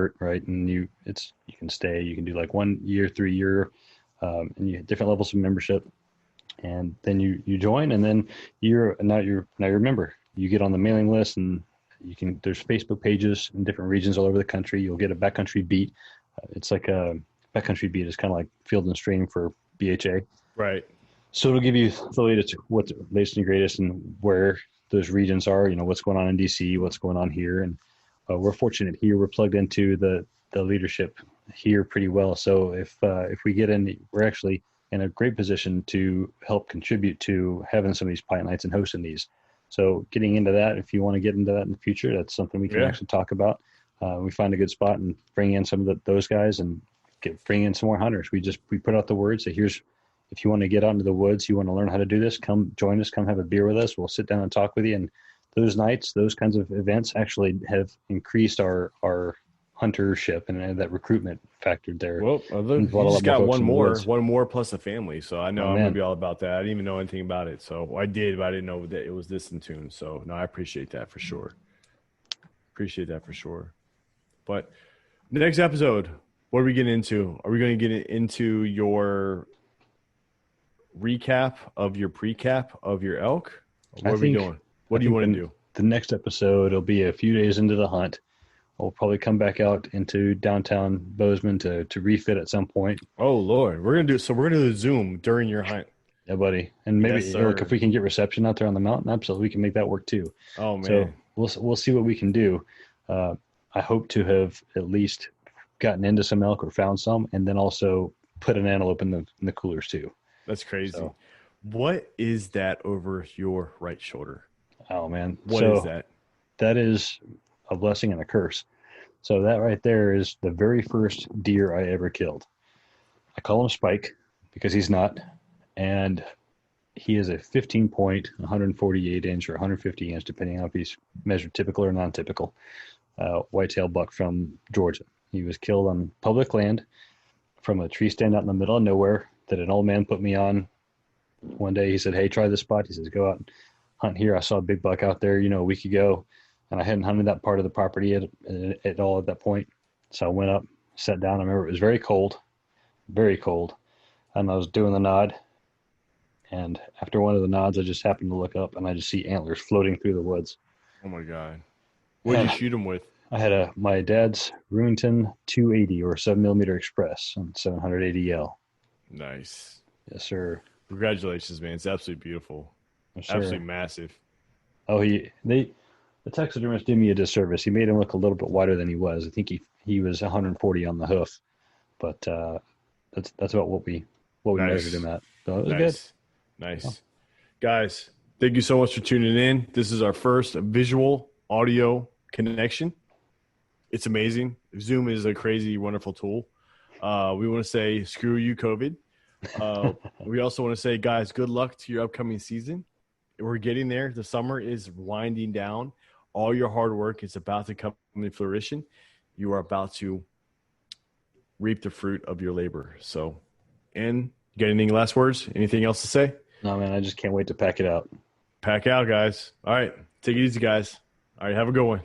convert, right? And you can stay. You can do like 1 year, 3 year, and you have different levels of membership. And then you join, and then you're a member. You get on the mailing list, and there's Facebook pages in different regions all over the country. You'll get a backcountry beat. It's like a backcountry beat is kind of like Field and Stream for BHA. Right. So it'll give you the latest, what's the latest and greatest, and where those regions are. What's going on in DC, what's going on here, and we're fortunate here. We're plugged into the leadership here pretty well. So if we get in, we're actually in a great position to help contribute to having some of these pint nights and hosting these. So getting into that, if you want to get into that in the future, that's something we can actually talk about. We find a good spot and bring in some of those guys and bring in some more hunters. We put out the word. So if you want to get out into the woods, you want to learn how to do this, come join us, come have a beer with us. We'll sit down and talk with you. And those nights, those kinds of events actually have increased our huntership and that recruitment factored there. Well, you just got one more plus a family. So I know I'm going to be all about that. I didn't even know anything about it. So I did, but I didn't know that it was this Antun. So no, I appreciate that for sure. But next episode, what are we getting into? Are we going to get into your recap of your pre-cap of your elk? What are we doing? What do you want to do? The next episode will be a few days into the hunt. We'll probably come back out into downtown Bozeman to refit at some point. Oh Lord, we're gonna do the Zoom during your hunt. Yeah, buddy. And maybe look, if we can get reception out there on the mountain, absolutely, we can make that work too. Oh man. So we'll see what we can do. I hope to have at least gotten into some elk or found some, and then also put an antelope in the coolers too. That's crazy. So, what is that over your right shoulder? Oh man, what is that? That is a blessing and a curse. So that right there is the very first deer I ever killed. I call him Spike because he's not, and he is a 15-point, 148-inch or 150-inch, depending on if he's measured typical or non-typical, whitetail buck from Georgia. He was killed on public land from a tree stand out in the middle of nowhere that an old man put me on. One day he said, "Hey, try this spot." He says, "Go out and hunt here." I saw a big buck out there, a week ago, and I hadn't hunted that part of the property at all at that point. So I went up, sat down. I remember it was very cold, and I was doing the nod. And after one of the nods, I just happened to look up, and I just see antlers floating through the woods. Oh my God! What did you shoot him with? I had my dad's Remington 280 or 7mm Express on 780L. Nice. Yes, sir. Congratulations, man! It's absolutely beautiful. Yes, absolutely massive. Oh, the taxidermist did me a disservice. He made him look a little bit wider than he was. I think he was 140 on the hoof, but that's about what we measured him at. So it was good. Nice. Oh. Guys, thank you so much for tuning in. This is our first visual audio connection. It's amazing. Zoom is a crazy, wonderful tool. We want to say screw you, COVID. We also want to say, guys, good luck to your upcoming season. We're getting there. The summer is winding down. All your hard work is about to come to fruition. You are about to reap the fruit of your labor. So, and you got anything last words? Anything else to say? No, man, I just can't wait to pack it out. Pack out, guys. All right. Take it easy, guys. All right. Have a good one.